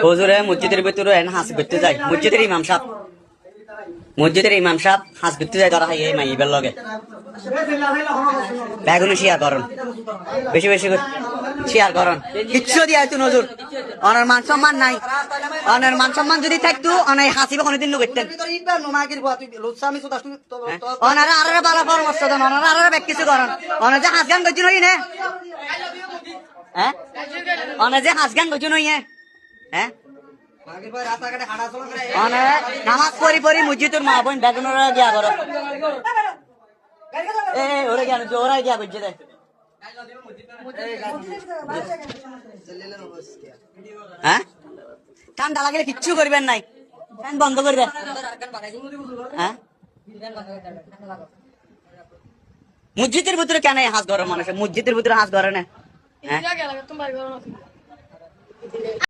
হুজুরে মসজিদের ভিতরে হাঁস করতে যায়, মসজিদের ইমাম সাহেব হাঁস করতে যায়, ধরা হয় এই মাইবের লগে বেগুনি শেয়ার করুন, বেশি বেশি শেয়ার করুন, কিচ্ছু দিয়ে তুই নজর অনার মান সম্মান নাই, অনার মান সম্মান যদি থাকতো অনার হাসিবে কোনোদিন লোক করতেন অনারা আর বালা পরামর্শ দেন, অনারা আর ব্যাগ কিছু করেন, অনার যে হাঁস গান করছি নই নে, হ্যাঁ অনার যে হাঁস গান করছি নই হ্যাঁ নামাজ পড়ি পড়ি মসজিদের মা বোন বেগুনরা গিয়া করো এ ওরা জ্ঞান ওরা গিয়া করছে দেখ হ্যাঁ ঠান্ডা লাগলে কিচ্ছু করবেন নাই, ফ্যান বন্ধ করে দেন হ্যাঁ মসজিদের ভিতরে কেন হাঁস ধরে মানুষের মসজিদের ভিতরে হাঁস ধরে না হ্যাঁ